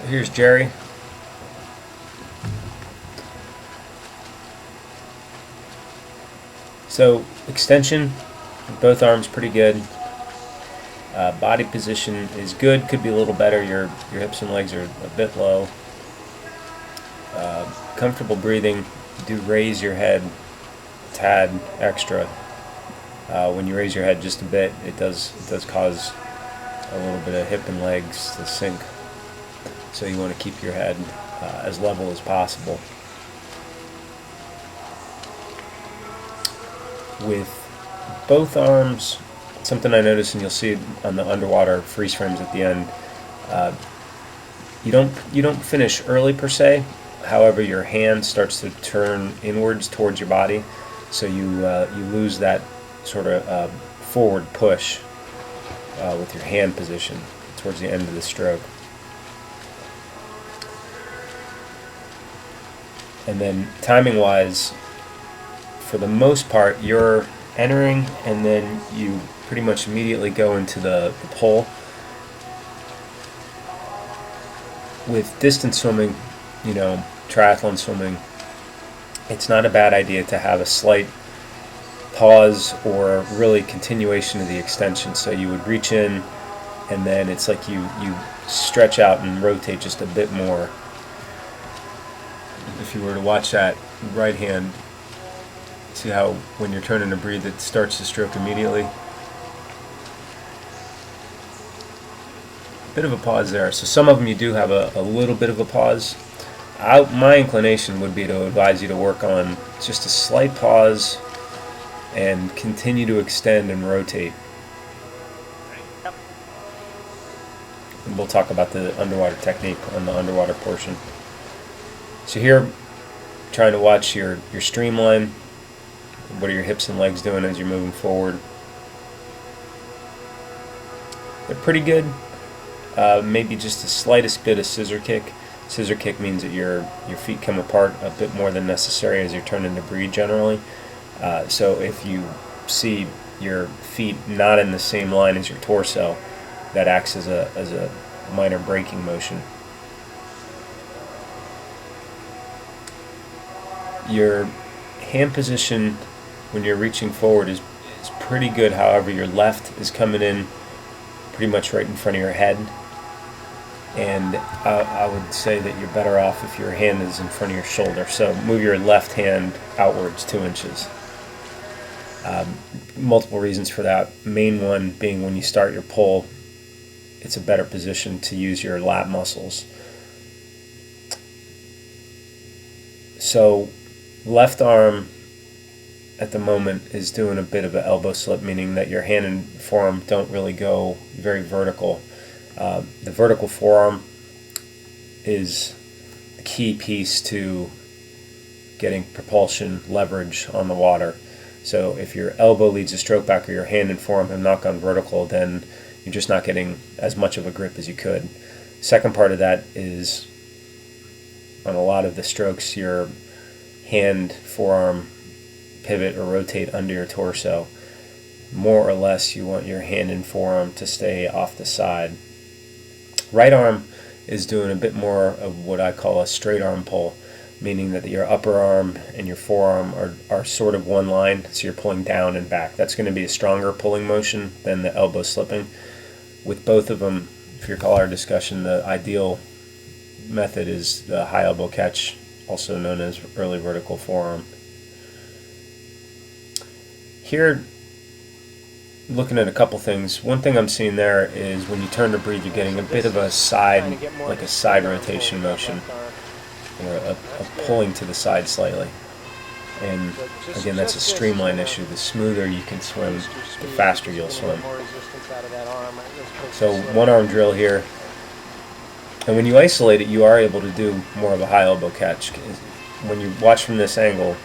Here's Jerry. So extension, both arms pretty good. Body position is good, could be a little better. Your hips and legs are a bit low. Comfortable breathing. Do raise your head a tad extra. When you raise your head just a bit, it does cause a little bit of hip and legs to sink. So you want to keep your head as level as possible. With both arms, something I noticed, and you'll see it on the underwater freeze frames at the end, you don't finish early per se. However, your hand starts to turn inwards towards your body, so you lose that sort of forward push with your hand position towards the end of the stroke. And then timing-wise, for the most part, you're entering and then you pretty much immediately go into the pole. With distance swimming, triathlon swimming, it's not a bad idea to have a slight pause or really continuation of the extension. So you would reach in and then it's like you stretch out and rotate just a bit more. If you were to watch that right hand, see how when you're turning to breathe it starts to stroke immediately. Bit of a pause there. So some of them you do have a little bit of a pause. My inclination would be to advise you to work on just a slight pause and continue to extend and rotate. And we'll talk about the underwater technique on the underwater portion. So here, trying to watch your streamline. What are your hips and legs doing as you're moving forward? They're pretty good. Maybe just the slightest bit of scissor kick. Scissor kick means that your feet come apart a bit more than necessary as you're turning to breathe generally. So if you see your feet not in the same line as your torso, that acts as a minor braking motion. Your hand position when you're reaching forward is pretty good. However, your left is coming in pretty much right in front of your head. And I would say that you're better off if your hand is in front of your shoulder. So move your left hand outwards 2 inches. Multiple reasons for that. Main one being when you start your pull, it's a better position to use your lat muscles. So left arm at the moment is doing a bit of an elbow slip, meaning that your hand and forearm don't really go very vertical. The vertical forearm is the key piece to getting propulsion leverage on the water. So if your elbow leads the stroke back or your hand and forearm have not gone vertical, then you're just not getting as much of a grip as you could. Second part of that is on a lot of the strokes, your hand, forearm pivot or rotate under your torso. More or less, you want your hand and forearm to stay off the side. Right arm is doing a bit more of what I call a straight arm pull, meaning that your upper arm and your forearm are sort of one line, so you're pulling down and back. That's going to be a stronger pulling motion than the elbow slipping. With both of them, if you recall our discussion, the ideal method is the high elbow catch, also known as early vertical forearm. Here, looking at a couple things. One thing I'm seeing there is when you turn to breathe, you're getting a bit of a side, like a side rotation motion, or a pulling to the side slightly. And again, that's a streamline issue. The smoother you can swim, the faster you'll swim. So one arm drill here. And when you isolate it, you are able to do more of a high elbow catch. When you watch from this angle,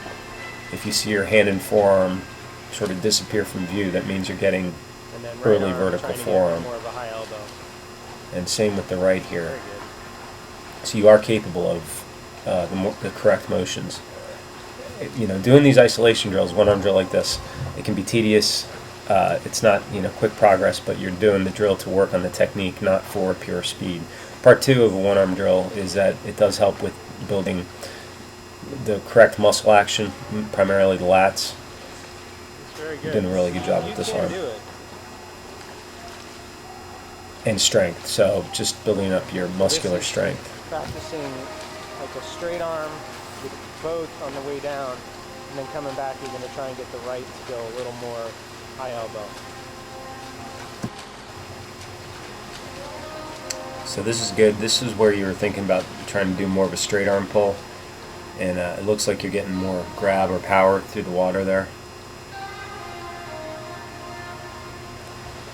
if you see your hand and forearm sort of disappear from view, that means you're getting early vertical forearm. And same with the right here. So you are capable of the correct motions. Doing these isolation drills, one arm drill like this, it can be tedious. It's not quick progress, but you're doing the drill to work on the technique, not for pure speed. Part two of a one-arm drill is that it does help with building the correct muscle action, primarily the lats. Very good. You're doing a really good job with this arm. Do it. And strength, so just building up your muscular strength. Practicing like a straight arm with both on the way down, and then coming back you're going to try and get the right to go a little more high elbow. So this is good. This is where you were thinking about trying to do more of a straight arm pull, and it looks like you're getting more grab or power through the water there.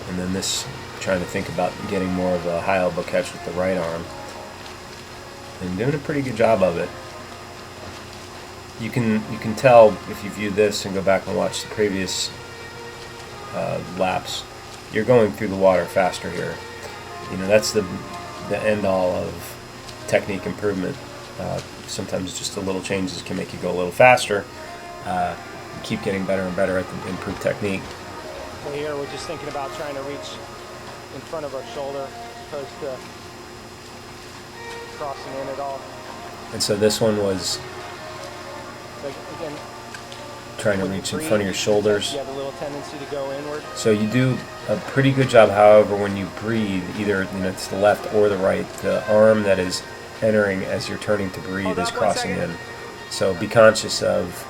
And then this, trying to think about getting more of a high elbow catch with the right arm, and doing a pretty good job of it. You can tell if you view this and go back and watch the previous laps, you're going through the water faster here. That's the end all of technique improvement. Sometimes just a little changes can make you go a little faster. Keep getting better and better at the improved technique. Well, here we're just thinking about trying to reach in front of our shoulder as opposed to crossing in at all. And so this one was Like, again, trying to reach in front of your shoulders. You have a little tendency to go inward. So you do a pretty good job, however, when you breathe, either it's the left or the right, the arm that is entering as you're turning to breathe is crossing in. So be conscious of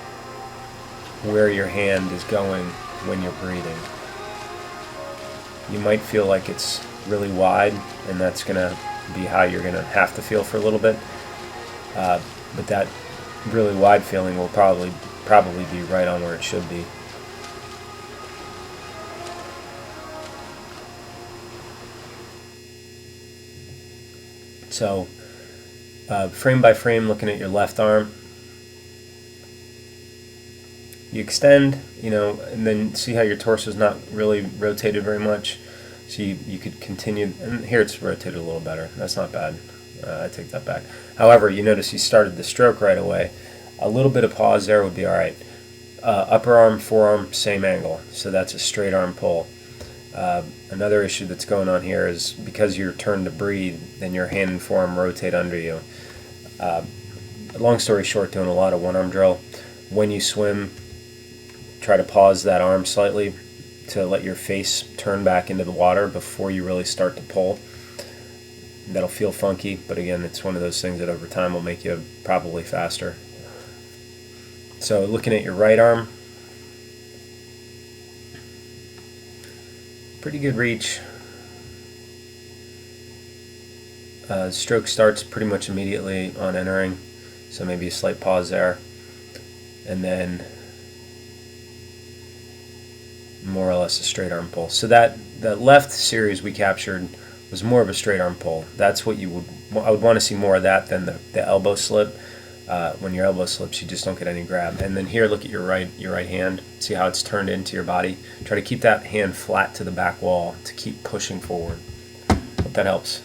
where your hand is going when you're breathing. You might feel like it's really wide, and that's going to be how you're going to have to feel for a little bit. But that really wide feeling will probably be right on where it should be. So frame by frame, looking at your left arm, you extend, and then see how your torso is not really rotated very much. So you could continue, and here it's rotated a little better. That's not bad. I take that back. However, you notice you started the stroke right away. A little bit of pause there would be all right. Upper arm, forearm, same angle. So that's a straight arm pull. Another issue that's going on here is because you're turned to breathe, then your hand and forearm rotate under you. Long story short, doing a lot of one-arm drill. When you swim, try to pause that arm slightly to let your face turn back into the water before you really start to pull. That'll feel funky, but again, it's one of those things that over time will make you probably faster. So looking at your right arm, pretty good reach. Stroke starts pretty much immediately on entering, so maybe a slight pause there, and then more or less a straight arm pull. So that left series we captured was more of a straight arm pull. That's what I would want to see more of that than the elbow slip. When your elbow slips, you just don't get any grab. And then here, look at your right hand. See how it's turned into your body. Try to keep that hand flat to the back wall to keep pushing forward. Hope that helps.